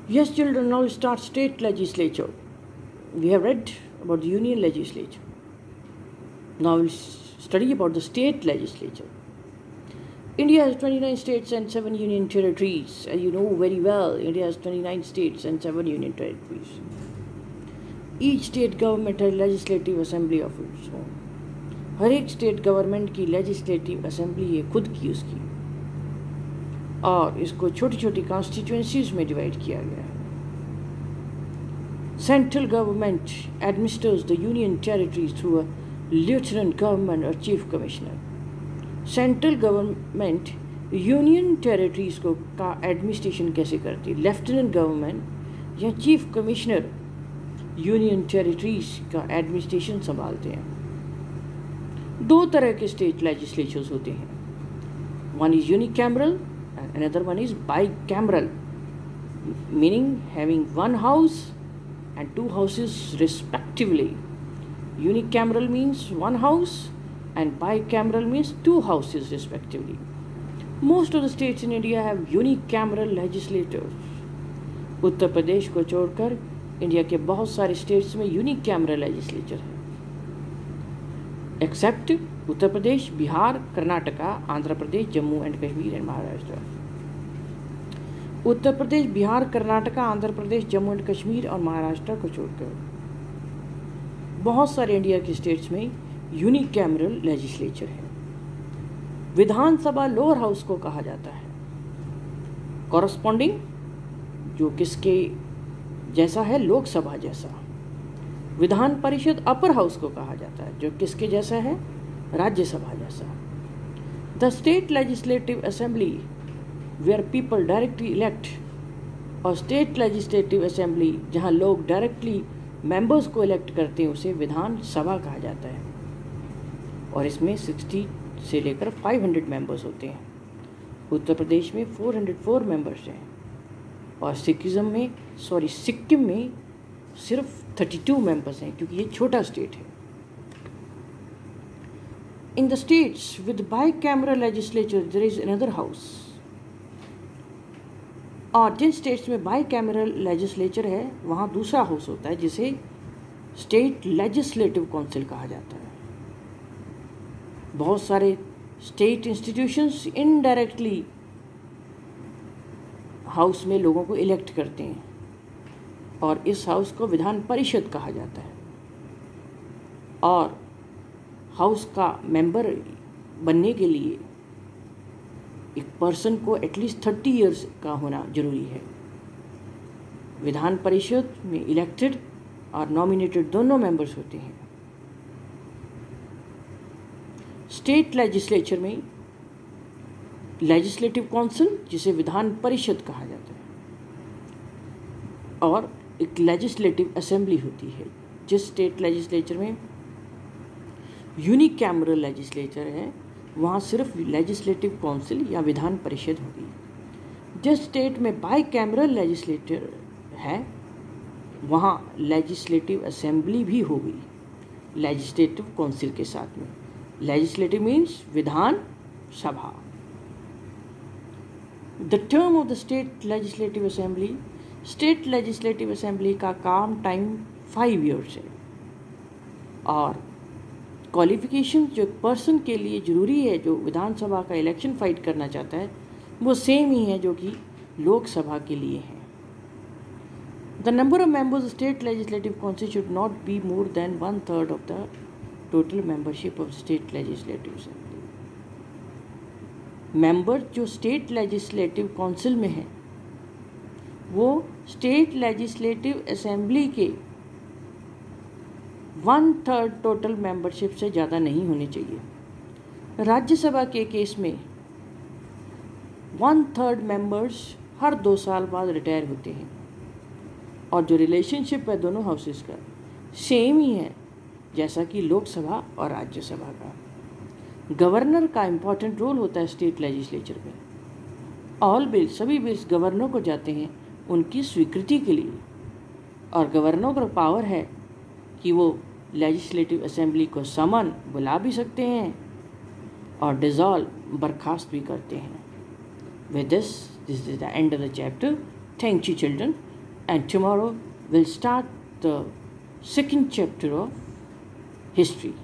Yes, children, now start state legislature. We have read about the union legislature. Now we'll study about the state legislature. India has 29 states and 7 union territories. As you know very well, India has 29 states and 7 union territories. Each state government has legislative assembly of its own. हर एक state government की legislative assembly है खुद की उसकी, और इसको छोटी छोटी कॉन्स्टिट्यूएंसीज में डिवाइड किया गया है. Central government administers the union territories through a lieutenant government और chief commissioner. Central government union territories को का एडमिनिस्ट्रेशन कैसे करती है? लेफ्टिनेंट गवर्नमेंट या चीफ कमिश्नर यूनियन टेरिटरीज का एडमिनिस्ट्रेशन संभालते हैं. दो तरह के स्टेट लेजिस्लेचर्स होते हैं. One is unicameral and another one is bicameral, meaning having one house and two houses respectively. Unicameral means one house and bicameral means two houses respectively. Most of the states in India have unicameral legislators. Uttar Pradesh को छोड़कर India के बहुत सारे states में unicameral legislature है, except Uttar Pradesh, Bihar, Karnataka, Andhra Pradesh, Jammu and Kashmir and Maharashtra. Uttar Pradesh, Bihar, Karnataka, Andhra Pradesh, Jammu and Kashmir और महाराष्ट्र को छोड़कर बहुत सारे इंडिया के स्टेट्स में यूनिकैमरल लेजिस्लेचर है. विधानसभा लोअर हाउस को कहा जाता है. कॉरस्पॉन्डिंग जो किसके जैसा है? लोकसभा जैसा. विधान परिषद अपर हाउस को कहा जाता है जो किसके जैसा है? Rajya Sabha. The state legislative assembly where people directly elect, और स्टेट लेजिस्लेटिव असेंबली जहां लोग डायरेक्टली मेंबर्स को इलेक्ट करते हैं उसे विधान सभा कहा जाता है. और इसमें 60 से लेकर 500 मेंबर्स होते हैं. उत्तर प्रदेश में 404 मेंबर्स हैं और सिक्किम में सिर्फ 32 मेंबर्स हैं क्योंकि ये छोटा स्टेट है. In the states with bicameral legislature there is another house. और जिन स्टेट्स में बाइकैमरल लेजिस्लेचर है वहाँ दूसरा हाउस होता है जिसे स्टेट लेजिस्लेटिव काउंसिल कहा जाता है. बहुत सारे स्टेट इंस्टीट्यूशंस इनडायरेक्टली हाउस में लोगों को इलेक्ट करते हैं और इस हाउस को विधान परिषद कहा जाता है. और हाउस का मेंबर बनने के लिए एक पर्सन को एटलीस्ट 30 इयर्स का होना जरूरी है. विधान परिषद में इलेक्टेड और नॉमिनेटेड दोनों मेंबर्स होते हैं. स्टेट लेजिस्लेचर में लेजिस्लेटिव काउंसिल जिसे विधान परिषद कहा जाता है और एक लेजिस्लेटिव असेंबली होती है. जिस स्टेट लेजिस्लेचर में यूनिकैमरल लेजिस्लेचर है वहाँ सिर्फ लेजिस्लेटिव काउंसिल या विधान परिषद होगी. जिस स्टेट में बाइकैमरल लेजिस्लेटर है वहाँ लेजिस्लेटिव असेंबली भी होगी लेजिस्लेटिव काउंसिल के साथ में. Legislative means Vidhan Sabha. The term of the state legislative assembly, state legislative assembly का काम टाइम 5 ईयर्स है. और क्वालिफिकेशन जो पर्सन के लिए ज़रूरी है जो विधानसभा का इलेक्शन फाइट करना चाहता है वो सेम ही है जो कि लोकसभा के लिए है. The number of members state legislative council should not be more than 1/3 of the total membership of state legislative assembly. Member जो स्टेट लेजिस्लेटिव काउंसिल में है वो स्टेट लेजिस्लेटिव असेंबली के 1/3 टोटल मेंबरशिप से ज़्यादा नहीं होने चाहिए. राज्यसभा के केस में 1/3 मेंबर्स हर 2 साल बाद रिटायर होते हैं और जो रिलेशनशिप है दोनों हाउसेस का सेम ही है जैसा कि लोकसभा और राज्यसभा का. गवर्नर का इम्पॉर्टेंट रोल होता है स्टेट लेजिस्लेचर में. ऑल बिल्स, सभी बिल्स गवर्नर को जाते हैं उनकी स्वीकृति के लिए और गवर्नर का पावर है कि वो लेजिस्लेटिव असेंबली को समन बुला भी सकते हैं और डिज़ोल्व बर्खास्त भी करते हैं. With this is the end of the chapter. Thank you children. and tomorrow we'll start the second chapter of history.